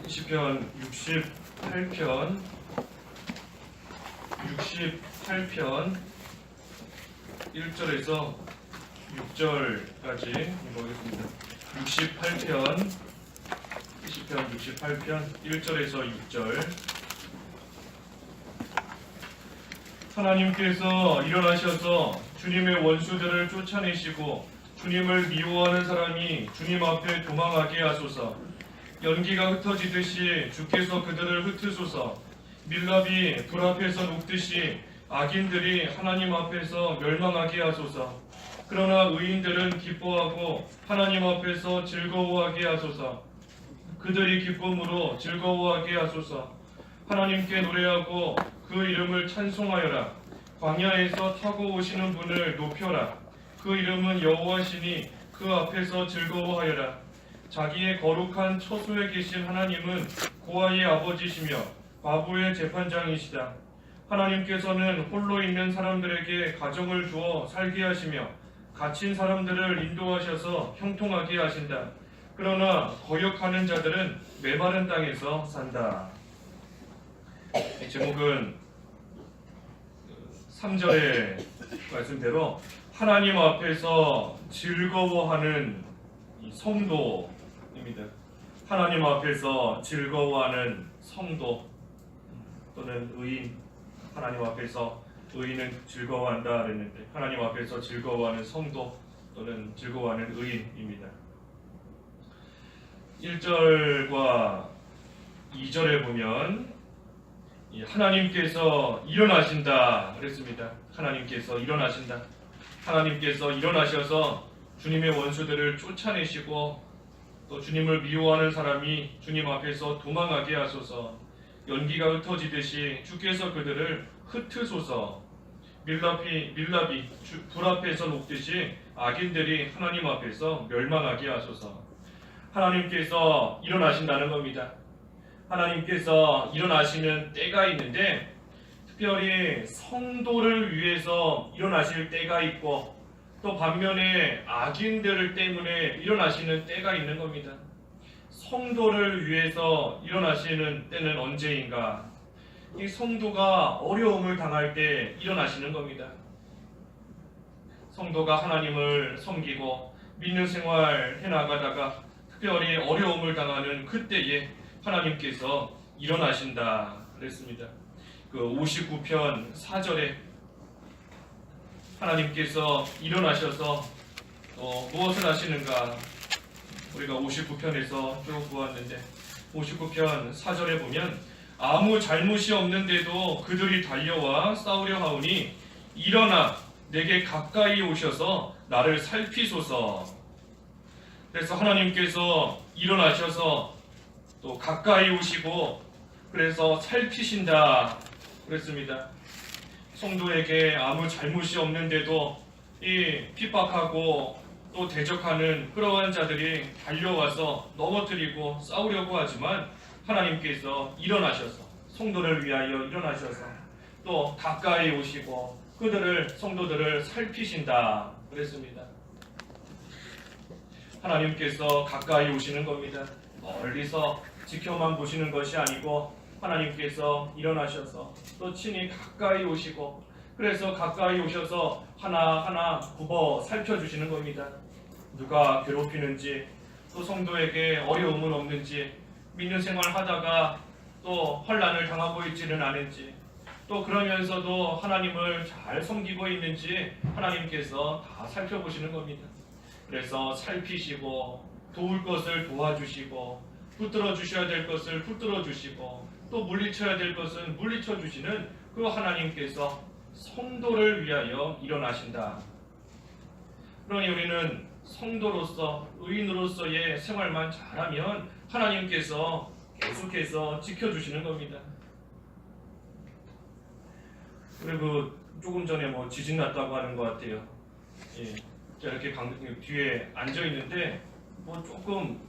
시편 68편 1절에서 6절까지 읽어보겠습니다. 68편 시편 68편 1절에서 6절. 하나님께서 일어나셔서 주님의 원수들을 쫓아내시고 주님을 미워하는 사람이 주님 앞에 도망하게 하소서. 연기가 흩어지듯이 주께서 그들을 흩으소서. 밀랍이 불 앞에서 녹듯이 악인들이 하나님 앞에서 멸망하게 하소서. 그러나 의인들은 기뻐하고 하나님 앞에서 즐거워하게 하소서. 그들이 기쁨으로 즐거워하게 하소서. 하나님께 노래하고 그 이름을 찬송하여라. 광야에서 타고 오시는 분을 높여라. 그 이름은 여호와시니 그 앞에서 즐거워하여라. 자기의 거룩한 처소에 계신 하나님은 고아의 아버지시며 과부의 재판장이시다. 하나님께서는 홀로 있는 사람들에게 가정을 주어 살게 하시며 갇힌 사람들을 인도하셔서 형통하게 하신다. 그러나 거역하는 자들은 메마른 땅에서 산다. 제목은 3절의 말씀대로 하나님 앞에서 즐거워하는 성도입니다. 하나님 앞에서 즐거워하는 성도 또는 의인, 하나님 앞에서 의인은 즐거워한다 그랬는데 하나님 앞에서 즐거워하는 성도 또는 즐거워하는 의인입니다. 1절과 2절에 보면 하나님께서 일어나신다 그랬습니다. 하나님께서 일어나신다. 하나님께서 일어나셔서 주님의 원수들을 쫓아내시고 또 주님을 미워하는 사람이 주님 앞에서 도망하게 하소서. 연기가 흩어지듯이 주께서 그들을 흩으소서. 밀랍이 불 앞에서 녹듯이 악인들이 하나님 앞에서 멸망하게 하소서. 하나님께서 일어나신다는 겁니다. 하나님께서 일어나시는 때가 있는데 특별히 성도를 위해서 일어나실 때가 있고 또 반면에 악인들 때문에 일어나시는 때가 있는 겁니다. 성도를 위해서 일어나시는 때는 언제인가? 이 성도가 어려움을 당할 때 일어나시는 겁니다. 성도가 하나님을 섬기고 믿는 생활 해나가다가 특별히 어려움을 당하는 그때에 하나님께서 일어나신다 그랬습니다. 그 59편 4절에 하나님께서 일어나셔서 무엇을 하시는가? 우리가 59편에서 쭉 보았는데 59편 4절에 보면 아무 잘못이 없는데도 그들이 달려와 싸우려 하오니 일어나 내게 가까이 오셔서 나를 살피소서. 그래서 하나님께서 일어나셔서 또 가까이 오시고 그래서 살피신다 그랬습니다. 성도에게 아무 잘못이 없는데도 이 핍박하고 또 대적하는 그러한 자들이 달려와서 넘어뜨리고 싸우려고 하지만 하나님께서 일어나셔서 성도를 위하여 일어나셔서 또 가까이 오시고 성도들을 살피신다 그랬습니다. 하나님께서 가까이 오시는 겁니다. 멀리서 지켜만 보시는 것이 아니고 하나님께서 일어나셔서 또 친히 가까이 오시고 그래서 가까이 오셔서 하나하나 굽어 살펴주시는 겁니다. 누가 괴롭히는지 또 성도에게 어려움은 없는지 믿는 생활 하다가 또 환난을 당하고 있지는 않은지 또 그러면서도 하나님을 잘 섬기고 있는지 하나님께서 다 살펴보시는 겁니다. 그래서 살피시고 도울 것을 도와주시고 붙들어 주셔야 될 것을 붙들어 주시고 또 물리쳐야 될 것은 물리쳐 주시는 그 하나님께서 성도를 위하여 일어나신다. 그러니 우리는 성도로서 의인으로서의 생활만 잘하면 하나님께서 계속해서 지켜주시는 겁니다. 그리고 조금 전에 지진 났다고 하는 것 같아요. 제가 이렇게 뒤에 앉아 있는데 조금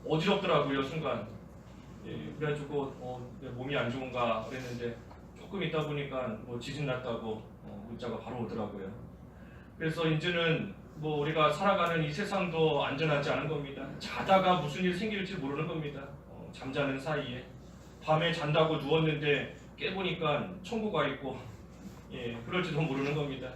어지럽더라고요 순간. 그래가지고 몸이 안 좋은가 그랬는데 조금 있다 보니까 지진 났다고 문자가 바로 오더라고요. 그래서 이제는 우리가 살아가는 이 세상도 안전하지 않은 겁니다. 자다가 무슨 일이 생길지 모르는 겁니다. 잠자는 사이에 밤에 잔다고 누웠는데 깨보니까 천국가 있고 그럴지도 모르는 겁니다.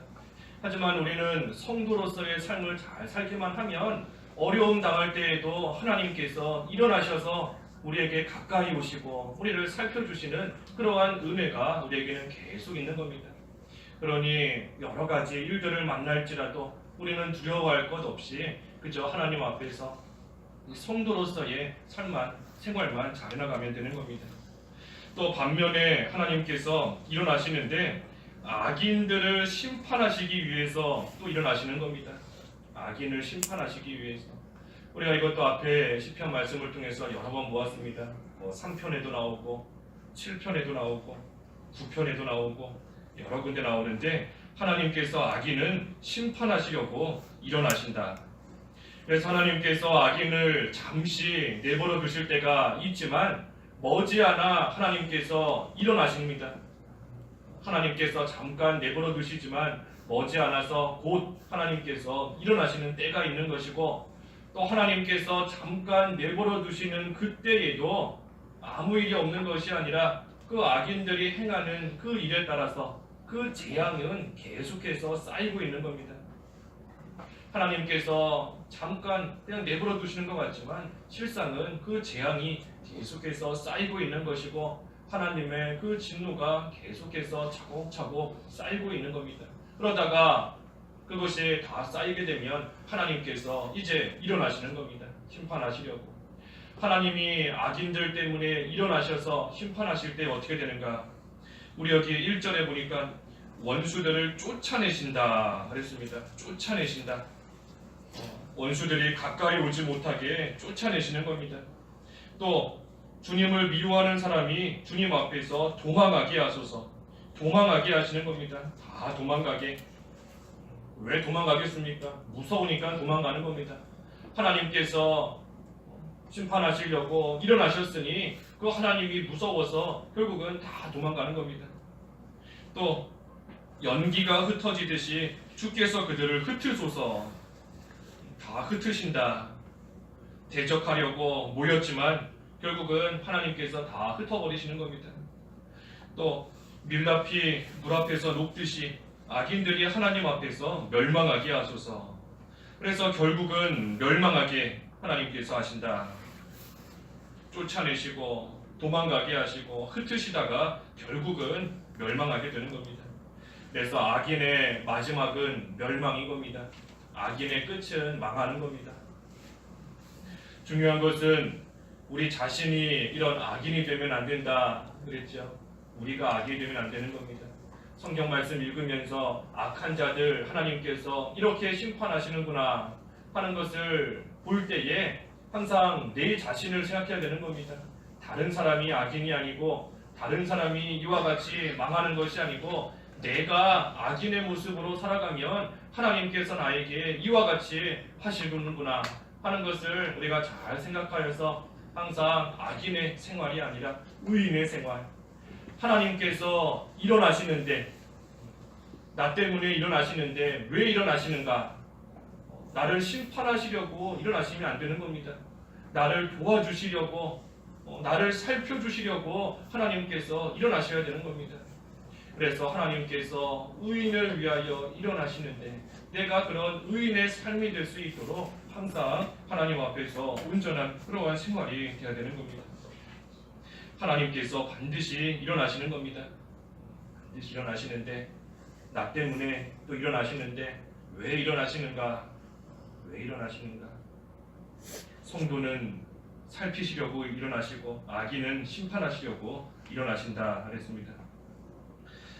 하지만 우리는 성도로서의 삶을 잘 살기만 하면 어려움 당할 때에도 하나님께서 일어나셔서 우리에게 가까이 오시고 우리를 살펴주시는 그러한 은혜가 우리에게는 계속 있는 겁니다. 그러니 여러 가지 일들을 만날지라도 우리는 두려워할 것 없이 그저 하나님 앞에서 성도로서의 생활만 잘 나가면 되는 겁니다. 또 반면에 하나님께서 일어나시는데 악인들을 심판하시기 위해서 또 일어나시는 겁니다. 악인을 심판하시기 위해서. 우리가 이것도 앞에 시편 말씀을 통해서 여러 번 보았습니다. 3편에도 나오고 7편에도 나오고 9편에도 나오고 여러 군데 나오는데 하나님께서 악인은 심판하시려고 일어나신다. 그래서 하나님께서 악인을 잠시 내버려 두실 때가 있지만 머지않아 하나님께서 일어나십니다. 하나님께서 잠깐 내버려 두시지만 머지않아서 곧 하나님께서 일어나시는 때가 있는 것이고 또 하나님께서 잠깐 내버려 두시는 그때에도 아무 일이 없는 것이 아니라 그 악인들이 행하는 그 일에 따라서 그 재앙은 계속해서 쌓이고 있는 겁니다. 하나님께서 잠깐 그냥 내버려 두시는 것 같지만 실상은 그 재앙이 계속해서 쌓이고 있는 것이고 하나님의 그 진노가 계속해서 차곡차곡 쌓이고 있는 겁니다. 그러다가 그것이 다 쌓이게 되면 하나님께서 이제 일어나시는 겁니다. 심판하시려고. 하나님이 악인들 때문에 일어나셔서 심판하실 때 어떻게 되는가? 우리 여기 1절에 보니까 원수들을 쫓아내신다 그랬습니다. 쫓아내신다. 원수들이 가까이 오지 못하게 쫓아내시는 겁니다. 또 주님을 미워하는 사람이 주님 앞에서 도망가게 하소서. 도망가게 하시는 겁니다. 다 도망가게. 왜 도망가겠습니까? 무서우니까 도망가는 겁니다. 하나님께서 심판하시려고 일어나셨으니 그 하나님이 무서워서 결국은 다 도망가는 겁니다. 또 연기가 흩어지듯이 주께서 그들을 흩으소서. 다 흩으신다. 대적하려고 모였지만 결국은 하나님께서 다 흩어버리시는 겁니다. 또 밀랍이 물 앞에서 녹듯이 악인들이 하나님 앞에서 멸망하게 하소서. 그래서 결국은 멸망하게 하나님께서 하신다. 쫓아내시고 도망가게 하시고 흩으시다가 결국은 멸망하게 되는 겁니다. 그래서 악인의 마지막은 멸망인 겁니다. 악인의 끝은 망하는 겁니다. 중요한 것은 우리 자신이 이런 악인이 되면 안 된다 그랬죠. 우리가 악인이 되면 안 되는 겁니다. 성경 말씀 읽으면서 악한 자들 하나님께서 이렇게 심판하시는구나 하는 것을 볼 때에 항상 내 자신을 생각해야 되는 겁니다. 다른 사람이 악인이 아니고 다른 사람이 이와 같이 망하는 것이 아니고 내가 악인의 모습으로 살아가면 하나님께서 나에게 이와 같이 하시는구나 하는 것을 우리가 잘 생각하여서 항상 악인의 생활이 아니라 의인의 생활. 하나님께서 일어나시는데 나 때문에 일어나시는데 왜 일어나시는가? 나를 심판하시려고 일어나시면 안 되는 겁니다. 나를 도와주시려고 나를 살펴주시려고 하나님께서 일어나셔야 되는 겁니다. 그래서 하나님께서 의인을 위하여 일어나시는데 내가 그런 의인의 삶이 될 수 있도록 항상 하나님 앞에서 온전한 그러한 생활이 되어야 되는 겁니다. 하나님께서 반드시 일어나시는 겁니다. 반드시 일어나시는데 나 때문에 또 일어나시는데 왜 일어나시는가? 왜 일어나시는가? 성도는 살피시려고 일어나시고 악인은 심판하시려고 일어나신다 그랬습니다.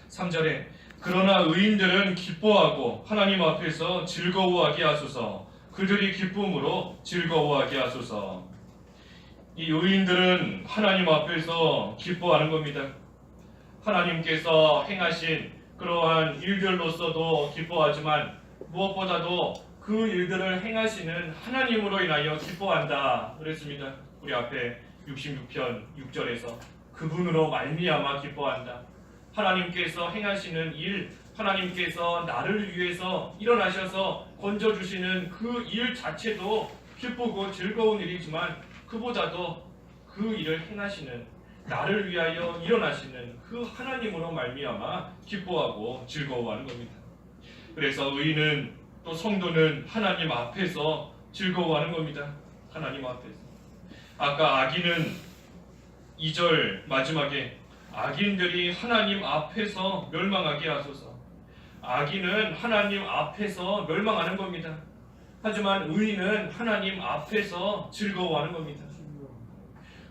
3절에 그러나 의인들은 기뻐하고 하나님 앞에서 즐거워하게 하소서. 그들이 기쁨으로 즐거워하게 하소서. 이 의인들은 하나님 앞에서 기뻐하는 겁니다. 하나님께서 행하신 그러한 일들로서도 기뻐하지만 무엇보다도 그 일들을 행하시는 하나님으로 인하여 기뻐한다 그랬습니다. 우리 앞에 66편 6절에서 그분으로 말미암아 기뻐한다. 하나님께서 행하시는 일, 하나님께서 나를 위해서 일어나셔서 건져주시는 그 일 자체도 기쁘고 즐거운 일이지만 그보다도 그 그 일을 행하시는, 나를 위하여 일어나시는 그 하나님으로 말미암아 기뻐하고 즐거워하는 겁니다. 그래서 의인은, 또 성도는 하나님 앞에서 즐거워하는 겁니다. 하나님 앞에서. 아까 악인은 2절 마지막에 악인들이 하나님 앞에서 멸망하게 하소서. 악인은 하나님 앞에서 멸망하는 겁니다. 하지만 의인은 하나님 앞에서 즐거워하는 겁니다.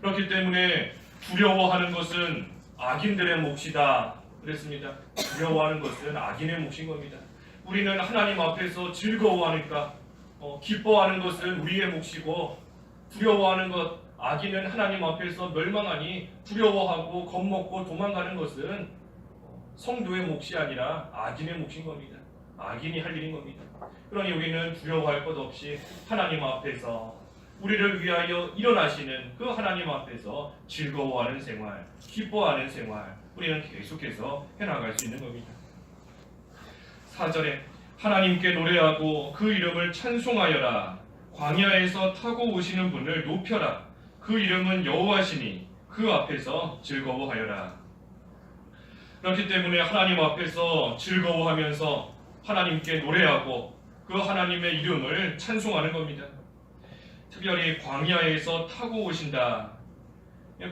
그렇기 때문에 두려워하는 것은 악인들의 몫이다 그랬습니다. 두려워하는 것은 악인의 몫인 겁니다. 우리는 하나님 앞에서 즐거워하니까 기뻐하는 것은 우리의 몫이고, 두려워하는 것, 악인은 하나님 앞에서 멸망하니 두려워하고 겁먹고 도망가는 것은 성도의 몫이 아니라 악인의 몫인 겁니다. 악인이 할 일인 겁니다. 그러니 우리는 두려워할 것 없이 하나님 앞에서 우리를 위하여 일어나시는 그 하나님 앞에서 즐거워하는 생활, 기뻐하는 생활, 우리는 계속해서 해나갈 수 있는 겁니다. 4절에 하나님께 노래하고 그 이름을 찬송하여라. 광야에서 타고 오시는 분을 높여라. 그 이름은 여호와시니 그 앞에서 즐거워하여라. 그렇기 때문에 하나님 앞에서 즐거워하면서 하나님께 노래하고 그 하나님의 이름을 찬송하는 겁니다. 특별히 광야에서 타고 오신다.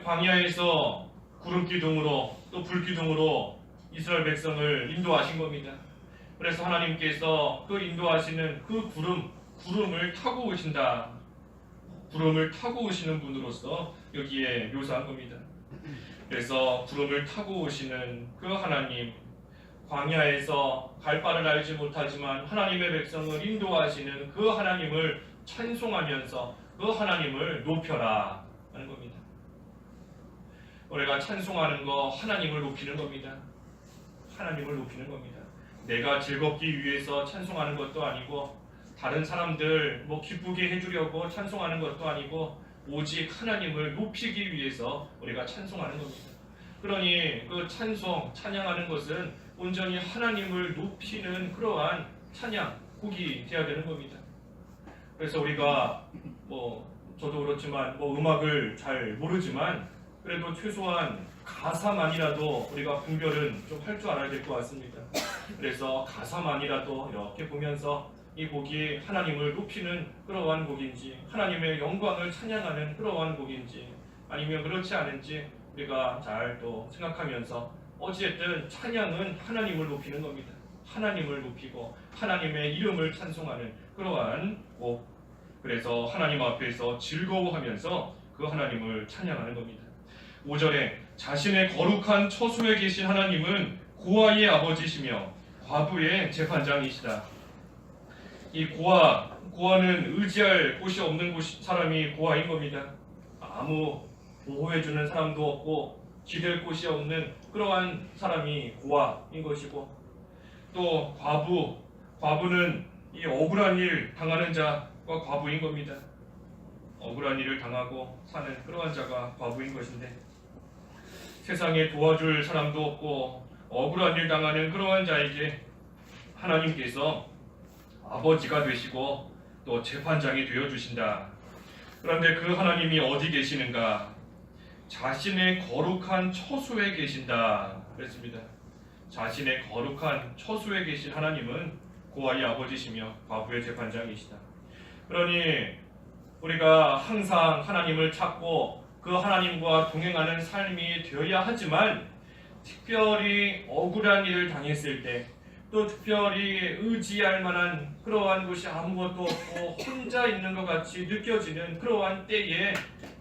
광야에서 구름기둥으로 또 불기둥으로 이스라엘 백성을 인도하신 겁니다. 그래서 하나님께서 그 인도하시는 그 구름을 타고 오신다. 구름을 타고 오시는 분으로서 여기에 묘사한 겁니다. 그래서 구름을 타고 오시는 그 하나님, 광야에서 갈 바를 알지 못하지만 하나님의 백성을 인도하시는 그 하나님을 찬송하면서 그 하나님을 높여라 하는 겁니다. 우리가 찬송하는 거 하나님을 높이는 겁니다. 하나님을 높이는 겁니다. 내가 즐겁기 위해서 찬송하는 것도 아니고, 다른 사람들 기쁘게 해주려고 찬송하는 것도 아니고, 오직 하나님을 높이기 위해서 우리가 찬송하는 겁니다. 그러니 그 찬양하는 것은 온전히 하나님을 높이는 그러한 찬양, 곡이 되어야 되는 겁니다. 그래서 우리가 저도 그렇지만 음악을 잘 모르지만 그래도 최소한 가사만이라도 우리가 분별은 좀 할 줄 알아야 될 것 같습니다. 그래서 가사만이라도 이렇게 보면서 이 곡이 하나님을 높이는 그러한 곡인지, 하나님의 영광을 찬양하는 그러한 곡인지, 아니면 그렇지 않은지 우리가 잘 또 생각하면서, 어찌됐든 찬양은 하나님을 높이는 겁니다. 하나님을 높이고 하나님의 이름을 찬송하는 그러한 곡. 그래서 하나님 앞에서 즐거워하면서 그 하나님을 찬양하는 겁니다. 5절에 자신의 거룩한 처소에 계신 하나님은 고아의 아버지시며 과부의 재판장이시다. 이 고아는 의지할 곳이 없는 사람이 고아인 겁니다. 아무 보호해주는 사람도 없고 기댈 곳이 없는 그러한 사람이 고아인 것이고, 또 과부는 이 억울한 일 당하는 자가 과부인 겁니다. 억울한 일을 당하고 사는 그러한 자가 과부인 것인데, 세상에 도와줄 사람도 없고 억울한 일 당하는 그러한 자에게 하나님께서 아버지가 되시고 또 재판장이 되어주신다. 그런데 그 하나님이 어디 계시는가? 자신의 거룩한 처소에 계신다 그랬습니다. 자신의 거룩한 처소에 계신 하나님은 고아의 아버지시며 과부의 재판장이시다. 그러니 우리가 항상 하나님을 찾고 그 하나님과 동행하는 삶이 되어야 하지만, 특별히 억울한 일을 당했을 때, 또 특별히 의지할 만한 그러한 곳이 아무것도 없고 혼자 있는 것 같이 느껴지는 그러한 때에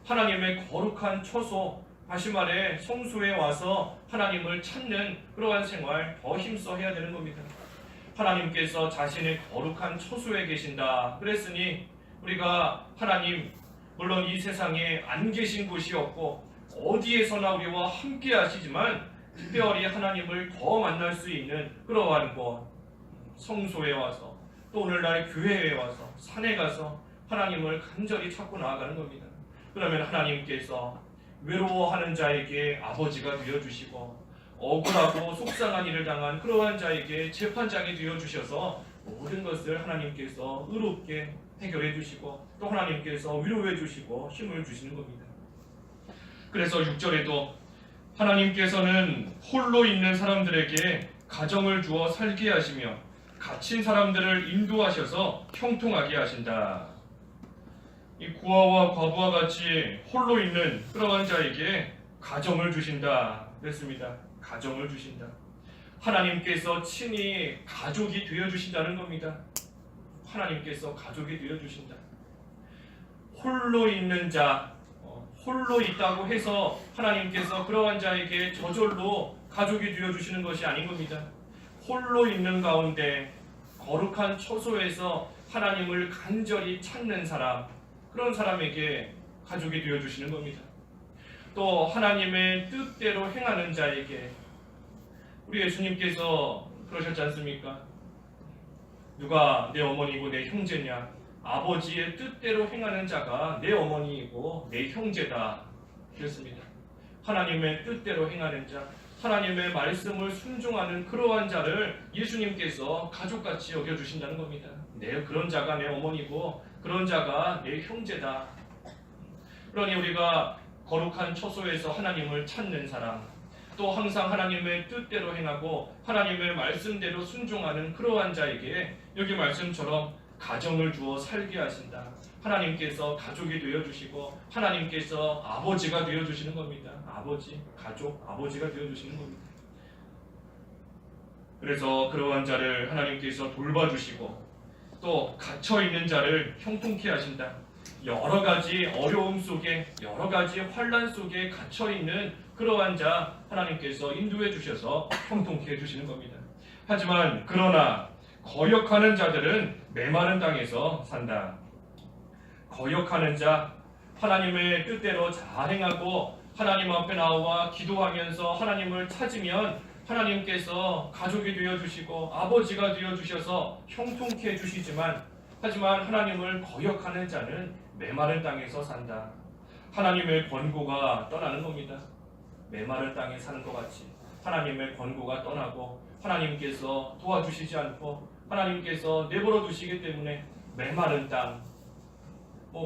하나님의 거룩한 처소, 다시 말해 성소에 와서 하나님을 찾는 그러한 생활 더 힘써 해야 되는 겁니다. 하나님께서 자신의 거룩한 처소에 계신다 그랬으니, 우리가 하나님, 물론 이 세상에 안 계신 곳이 없고 어디에서나 우리와 함께 하시지만, 특별히 하나님을 더 만날 수 있는 그러한 곳, 성소에 와서, 또 오늘날 교회에 와서, 산에 가서 하나님을 간절히 찾고 나아가는 겁니다. 그러면 하나님께서 외로워하는 자에게 아버지가 되어주시고, 억울하고 속상한 일을 당한 그러한 자에게 재판장이 되어주셔서 모든 것을 하나님께서 의롭게 해결해 주시고, 또 하나님께서 위로해 주시고 힘을 주시는 겁니다. 그래서 6절에도 하나님께서는 홀로 있는 사람들에게 가정을 주어 살게 하시며 갇힌 사람들을 인도하셔서 형통하게 하신다. 이 고아와 과부와 같이 홀로 있는 그러한 자에게 가정을 주신다 그랬습니다. 가정을 주신다. 하나님께서 친히 가족이 되어주신다는 겁니다. 하나님께서 가족이 되어주신다. 홀로 있는 자, 홀로 있다고 해서 하나님께서 그러한 자에게 저절로 가족이 되어주시는 것이 아닌 겁니다. 홀로 있는 가운데 거룩한 처소에서 하나님을 간절히 찾는 사람, 그런 사람에게 가족이 되어주시는 겁니다. 또 하나님의 뜻대로 행하는 자에게, 우리 예수님께서 그러셨지 않습니까? 누가 내 어머니고 내 형제냐? 아버지의 뜻대로 행하는 자가 내 어머니이고 내 형제다 그랬습니다. 하나님의 뜻대로 행하는 자, 하나님의 말씀을 순종하는 그러한 자를 예수님께서 가족같이 여겨주신다는 겁니다. 그런 자가 내 어머니고 그런 자가 내 형제다. 그러니 우리가 거룩한 처소에서 하나님을 찾는 사람, 또 항상 하나님의 뜻대로 행하고 하나님의 말씀대로 순종하는 그러한 자에게 여기 말씀처럼 가정을 주어 살게 하신다. 하나님께서 가족이 되어주시고 하나님께서 아버지가 되어주시는 겁니다. 아버지, 가족, 아버지가 되어주시는 겁니다. 그래서 그러한 자를 하나님께서 돌봐주시고 또 갇혀있는 자를 형통케 하신다. 여러 가지 어려움 속에, 여러 가지 환난 속에 갇혀있는 그러한 자 하나님께서 인도해 주셔서 형통케 해주시는 겁니다. 하지만 그러나 거역하는 자들은 메마른 땅에서 산다. 거역하는 자, 하나님의 뜻대로 잘 행하고 하나님 앞에 나와 기도하면서 하나님을 찾으면 하나님께서 가족이 되어주시고 아버지가 되어주셔서 형통케 해주시지만, 하지만 하나님을 거역하는 자는 메마른 땅에서 산다. 하나님의 권고가 떠나는 겁니다. 메마른 땅에 사는 것 같이 하나님의 권고가 떠나고 하나님께서 도와주시지 않고 하나님께서 내버려 두시기 때문에 메마른 땅,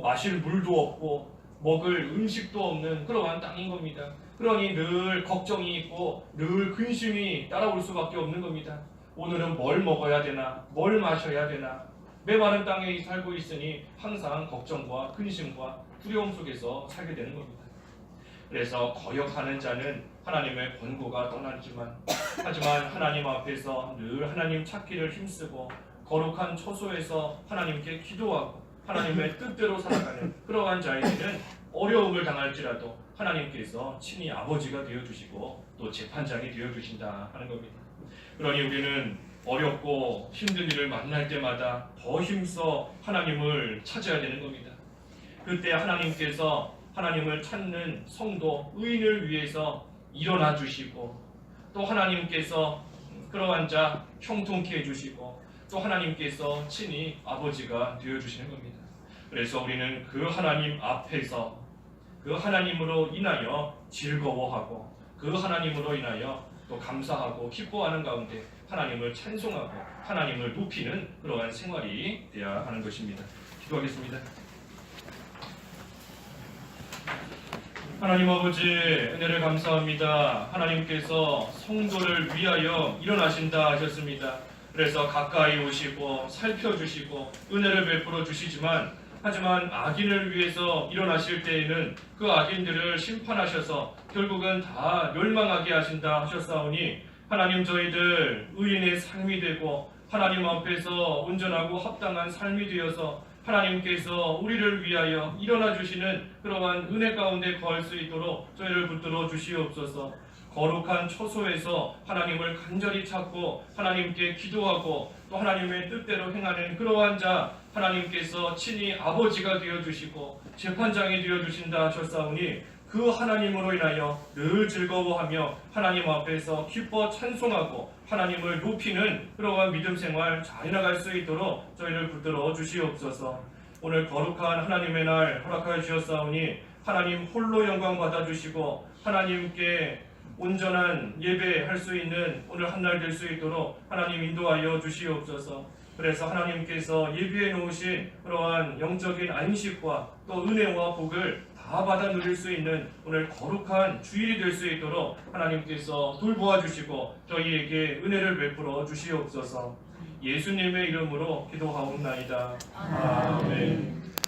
마실 물도 없고 먹을 음식도 없는 그러한 땅인 겁니다. 그러니 늘 걱정이 있고 늘 근심이 따라올 수밖에 없는 겁니다. 오늘은 뭘 먹어야 되나, 뭘 마셔야 되나, 메마른 땅에 살고 있으니 항상 걱정과 근심과 두려움 속에서 살게 되는 겁니다. 그래서 거역하는 자는 하나님의 권고가 떠나지만, 하지만 하나님 앞에서 늘 하나님 찾기를 힘쓰고 거룩한 처소에서 하나님께 기도하고 하나님의 뜻대로 살아가는 그러한 자에게는 어려움을 당할지라도 하나님께서 친히 아버지가 되어주시고 또 재판장이 되어주신다 하는 겁니다. 그러니 우리는 어렵고 힘든 일을 만날 때마다 더 힘써 하나님을 찾아야 되는 겁니다. 그때 하나님께서 하나님을 찾는 성도, 의인을 위해서 일어나 주시고 또 하나님께서 그러한 자 형통케 해주시고 또 하나님께서 친히 아버지가 되어주시는 겁니다. 그래서 우리는 그 하나님 앞에서 그 하나님으로 인하여 즐거워하고 그 하나님으로 인하여 또 감사하고 기뻐하는 가운데 하나님을 찬송하고 하나님을 높이는 그러한 생활이 되어야 하는 것입니다. 기도하겠습니다. 하나님 아버지, 은혜를 감사합니다. 하나님께서 성도를 위하여 일어나신다 하셨습니다. 그래서 가까이 오시고 살펴주시고 은혜를 베풀어 주시지만, 하지만 악인을 위해서 일어나실 때에는 그 악인들을 심판하셔서 결국은 다 멸망하게 하신다 하셨사오니, 하나님 저희들 의인의 삶이 되고 하나님 앞에서 온전하고 합당한 삶이 되어서 하나님께서 우리를 위하여 일어나 주시는 그러한 은혜 가운데 거할 수 있도록 저희를 붙들어 주시옵소서. 거룩한 처소에서 하나님을 간절히 찾고 하나님께 기도하고 또 하나님의 뜻대로 행하는 그러한 자 하나님께서 친히 아버지가 되어주시고 재판장이 되어주신다 하셨사오니, 그 하나님으로 인하여 늘 즐거워하며 하나님 앞에서 기뻐 찬송하고 하나님을 높이는 그러한 믿음 생활 잘 해나갈 수 있도록 저희를 붙들어 주시옵소서. 오늘 거룩한 하나님의 날 허락하여 주셨사오니 하나님 홀로 영광 받아주시고 하나님께 온전한 예배할 수 있는 오늘 한 날 될 수 있도록 하나님 인도하여 주시옵소서. 그래서 하나님께서 예비해 놓으신 그러한 영적인 안식과 또 은혜와 복을 다 다 받아 누릴 수 있는 오늘 거룩한 주일이 될 수 있도록 하나님께서 돌보아 주시고 저희에게 은혜를 베풀어 주시옵소서. 예수님의 이름으로 기도하옵나이다. 아멘.